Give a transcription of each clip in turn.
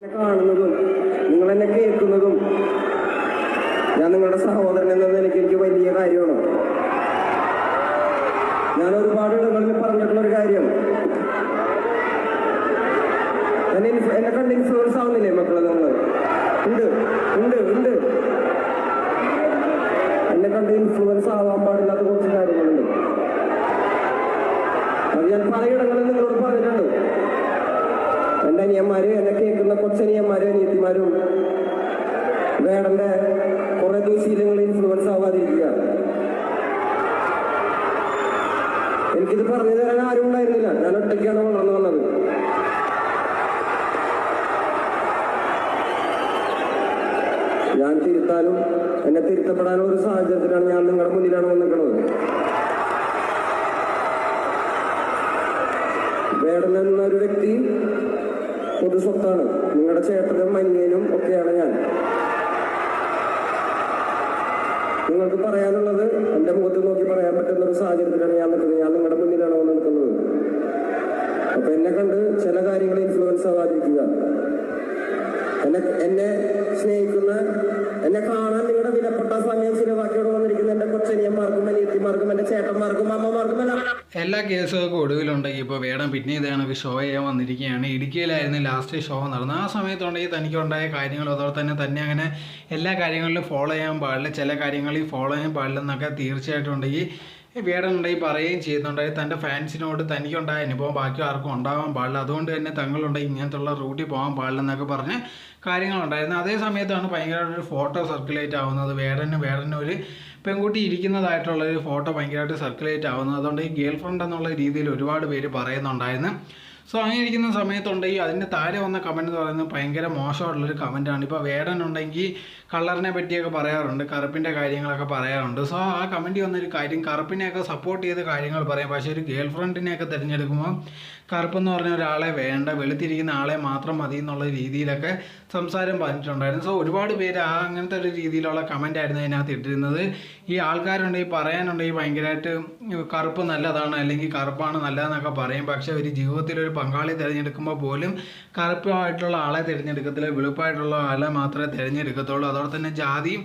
കാണുന്നതും നിങ്ങൾ എന്നെ കേൾക്കുന്നതും ഞാൻ നിങ്ങളുടെ സഹോദരൻ എന്ന നിലയ്ക്ക് എനിക്ക് വലിയ കാര്യമാണ്. ഞാൻ ഒരുപാട് ഇടങ്ങളിൽ പറഞ്ഞിട്ടുള്ള ഒരു കാര്യം, എന്നെ കണ്ട് ഇൻഫ്ലുവൻസ് ആവുന്നില്ലേ മക്കളെ? നിങ്ങൾ ഉണ്ട് ഉണ്ട് ഉണ്ട് എന്നെ കണ്ട് ഇൻഫ്ലുവൻസ് ആവാൻ പാടില്ലാത്ത കുറച്ച് കാര്യങ്ങളുണ്ട്. അത് ഞാൻ പലയിടങ്ങളിൽ നിങ്ങളോട് പറഞ്ഞിട്ടുണ്ട്. എൻ്റെ അനിയന്മാര്, എന്നെ കേൾക്കുന്ന കൊച്ചനിയന്മാരും അനിയത്തിമാരും വേടന്റെ കുറെ ദുശീലങ്ങളിൽ ഇൻഫ്ലുവൻസ് ആവാതിരിക്കുക. എനിക്കിത് പറഞ്ഞു തരാൻ ആരും ഉണ്ടായിരുന്നില്ല. ഞാൻ ഒറ്റയ്ക്കാണ് വളർന്നു വന്നത്. ഞാൻ തിരുത്താനും എന്നെ തിരുത്തപ്പെടാനും ഒരു സാഹചര്യത്തിലാണ് ഞാൻ നിങ്ങളുടെ മുന്നിലാണ് വന്നിട്ടുള്ളത്. വേടൻ എന്നൊരു വ്യക്തി പൊതു സ്വത്താണ്. നിങ്ങളുടെ ചേട്ടനും അനിയനും ഒക്കെയാണ് ഞാൻ. നിങ്ങൾക്ക് പറയാനുള്ളത് എൻ്റെ മുഖത്ത് നോക്കി പറയാൻ പറ്റുന്ന ഒരു സാഹചര്യത്തിലാണ് ഞാൻ നിൽക്കുന്നത്. ഞാൻ നിങ്ങളുടെ മുന്നിലാണ് വന്ന് നിൽക്കുന്നത്. അപ്പൊ എന്നെ കണ്ട് ചില കാര്യങ്ങൾ ഇൻഫ്ലുവൻസ് ആവാതിരിക്കുക. എന്നെ സ്നേഹിക്കുന്ന, എന്നെ കാണാൻ നിങ്ങളുടെ വിലപ്പെട്ട സമയം ചിലവാക്കിയോട് വന്നിരിക്കുന്ന എൻ്റെ കൊച്ചനിയന്മാർക്കും അനിയത്തിമാർക്കും എൻ്റെ ചേട്ടന്മാർക്കും അമ്മമാർക്കും എല്ലാ കേസുകൾക്കും ഒടുവിലുണ്ടെങ്കിൽ ഇപ്പോൾ വേടൻ പിന്നെ ഇതാണ് ഷോ ചെയ്യാൻ വന്നിരിക്കുകയാണ്. ഇടുക്കിയിലായിരുന്നു ലാസ്റ്റ് ഷോ നടന്നത്. ആ സമയത്തുണ്ടെങ്കിൽ തനിക്കുണ്ടായ കാര്യങ്ങൾ അതുപോലെ തന്നെ അങ്ങനെ എല്ലാ കാര്യങ്ങളിലും ഫോളോ ചെയ്യാൻ പാടില്ല, ചില കാര്യങ്ങളിൽ ഫോളോ ചെയ്യാൻ പാടില്ലെന്നൊക്കെ തീർച്ചയായിട്ടും ഉണ്ടെങ്കിൽ വേടനുണ്ടെങ്കിൽ പറയുകയും ചെയ്യുന്നുണ്ടായി. തൻ്റെ ഫാൻസിനോട് തനിക്കുണ്ടായ അനുഭവം ബാക്കി ആർക്കും ഉണ്ടാവാൻ പാടില്ല, അതുകൊണ്ട് തന്നെ തങ്ങളുണ്ടെങ്കിൽ ഇങ്ങനത്തുള്ള റൂട്ടിൽ പോകാൻ പാടില്ലെന്നൊക്കെ പറഞ്ഞ് കാര്യങ്ങളുണ്ടായിരുന്നു. അതേ സമയത്താണ് ഭയങ്കരമായിട്ടൊരു ഫോട്ടോ സർക്കുലേറ്റ് ആവുന്നത്. വേടന് ഒരു പെൺകുട്ടി ഇരിക്കുന്നതായിട്ടുള്ളൊരു ഫോട്ടോ ഭയങ്കരമായിട്ട് സർക്കുലേറ്റ് ആവുന്നത്. അതുകൊണ്ട് ഈ ഗേൾ ഫ്രണ്ട് എന്നുള്ള രീതിയിൽ ഒരുപാട് പേര് പറയുന്നുണ്ടായിരുന്നു. സോ അങ്ങനെ ഇരിക്കുന്ന സമയത്തുണ്ടെങ്കിൽ അതിൻ്റെ താഴെ വന്ന കമൻറ്റ് എന്ന് പറയുന്നത് ഭയങ്കര മോശമായിട്ടുള്ളൊരു കമൻറ്റാണ്. ഇപ്പോൾ വേടനുണ്ടെങ്കിൽ കളറിനെ പറ്റിയൊക്കെ പറയാറുണ്ട്, കറുപ്പിൻ്റെ കാര്യങ്ങളൊക്കെ പറയാറുണ്ട്. സോ ആ കമൻറ്റ് വന്നൊരു കാര്യം, കറുപ്പിനെയൊക്കെ സപ്പോർട്ട് ചെയ്ത കാര്യങ്ങൾ പറയാം. പക്ഷേ ഒരു ഗേൾ ഫ്രണ്ടിനെയൊക്കെ തിരഞ്ഞെടുക്കുമ്പോൾ കറുപ്പെന്ന് പറഞ്ഞ ഒരാളെ വേണ്ട, വെളുത്തിരിക്കുന്ന ആളെ മാത്രം മതി എന്നുള്ള രീതിയിലൊക്കെ സംസാരം പറഞ്ഞിട്ടുണ്ടായിരുന്നു. സോ ഒരുപാട് പേര് അങ്ങനത്തെ ഒരു രീതിയിലുള്ള കമൻ്റ് ആയിരുന്നു അതിനകത്ത് ഇട്ടിരുന്നത്. ഈ ആൾക്കാരുണ്ടെങ്കിൽ പറയാനുണ്ടെങ്കിൽ ഭയങ്കരമായിട്ട് കറുപ്പ് നല്ലതാണ് അല്ലെങ്കിൽ കറുപ്പാണ് നല്ലതെന്നൊക്കെ പറയും. പക്ഷേ ഒരു ജീവിതത്തിലൊരു പങ്കാളി തിരഞ്ഞെടുക്കുമ്പോൾ പോലും കറുപ്പായിട്ടുള്ള ആളെ തിരഞ്ഞെടുക്കത്തില്ല, വെളുപ്പായിട്ടുള്ള ആളെ മാത്രമേ തിരഞ്ഞെടുക്കത്തുള്ളൂ. അതോടെ തന്നെ ജാതിയും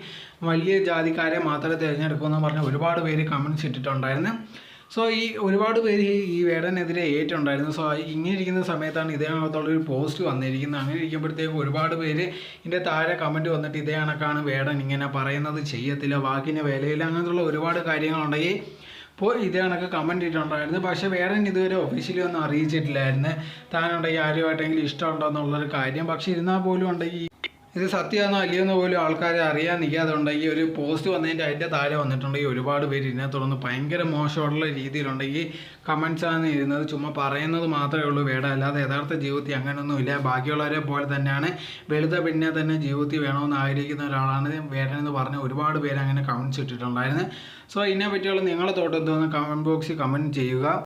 വലിയ ജാതിക്കാരെ മാത്രമേ തിരഞ്ഞെടുക്കുമെന്ന് പറഞ്ഞ് ഒരുപാട് പേര് കമൻറ്റ്സ് ഇട്ടിട്ടുണ്ടായിരുന്നു. സോ ഈ ഒരുപാട് പേര് ഈ വേടനെതിരെ ഏറ്റുണ്ടായിരുന്നു. സോ ഇങ്ങനെ ഇരിക്കുന്ന സമയത്താണ് ഇതേ കണക്കത്തുള്ളൊരു പോസ്റ്റ് വന്നിരിക്കുന്നത്. അങ്ങനെ ഇരിക്കുമ്പോഴത്തേക്ക് ഒരുപാട് പേര് ഇതിൻ്റെ താഴെ കമൻറ്റ് വന്നിട്ട് ഇതേ കണക്കാണ് വേടൻ ഇങ്ങനെ പറയുന്നത് ചെയ്യത്തില്ല, വാക്കിന് വിലയില്ല, അങ്ങനത്തുള്ള ഒരുപാട് കാര്യങ്ങളുണ്ടെങ്കിൽ ഇപ്പോൾ ഇതേ കണക്ക് കമൻറ്റ് ഇട്ടിട്ടുണ്ടായിരുന്നു. പക്ഷേ വേടൻ ഇതുവരെ ഒഫീഷ്യലി ഒന്നും അറിയിച്ചിട്ടില്ലായിരുന്നു താനുണ്ടെങ്കിൽ ആരുമായിട്ടെങ്കിലും ഇഷ്ടമുണ്ടോ എന്നുള്ളൊരു കാര്യം. പക്ഷേ ഇരുന്നാൽ പോലും ഉണ്ടെങ്കിൽ ഇത് സത്യമാണോ അല്ലയെന്ന് പോലും ആൾക്കാരെ അറിയാൻ നിൽക്കാതെ ഉണ്ടെങ്കിൽ ഒരു പോസ്റ്റ് വന്നതിൻ്റെ അതിൻ്റെ താഴെ വന്നിട്ടുണ്ടെങ്കിൽ ഒരുപാട് പേര് ഇതിനെ തുടർന്ന് ഭയങ്കര മോശമുള്ള രീതിയിലുണ്ടെങ്കിൽ കമൻറ്റ്സാണ് ഇരുന്നത്. ചുമ്മാ പറയുന്നത് മാത്രമേ ഉള്ളൂ വേട, അല്ലാതെ യഥാർത്ഥ ജീവിതത്തിൽ അങ്ങനെയൊന്നുമില്ല. ബാക്കിയുള്ളവരെ പോലെ തന്നെയാണ്, വെളുത്ത പിന്നെ തന്നെ ജീവിതത്തിൽ വേണമെന്ന് ആഗ്രഹിക്കുന്ന ഒരാളാണ് വേടൻ എന്ന് പറഞ്ഞ് ഒരുപാട് പേര് അങ്ങനെ കമൻറ്റ്സ് ഇട്ടിട്ടുണ്ടായിരുന്നു. സോ ഇതിനെ പറ്റിയുള്ള നിങ്ങളുടെ തോട്ടം എന്തോന്ന് കമൻറ്റ് ബോക്സിൽ കമൻറ്റ് ചെയ്യുക.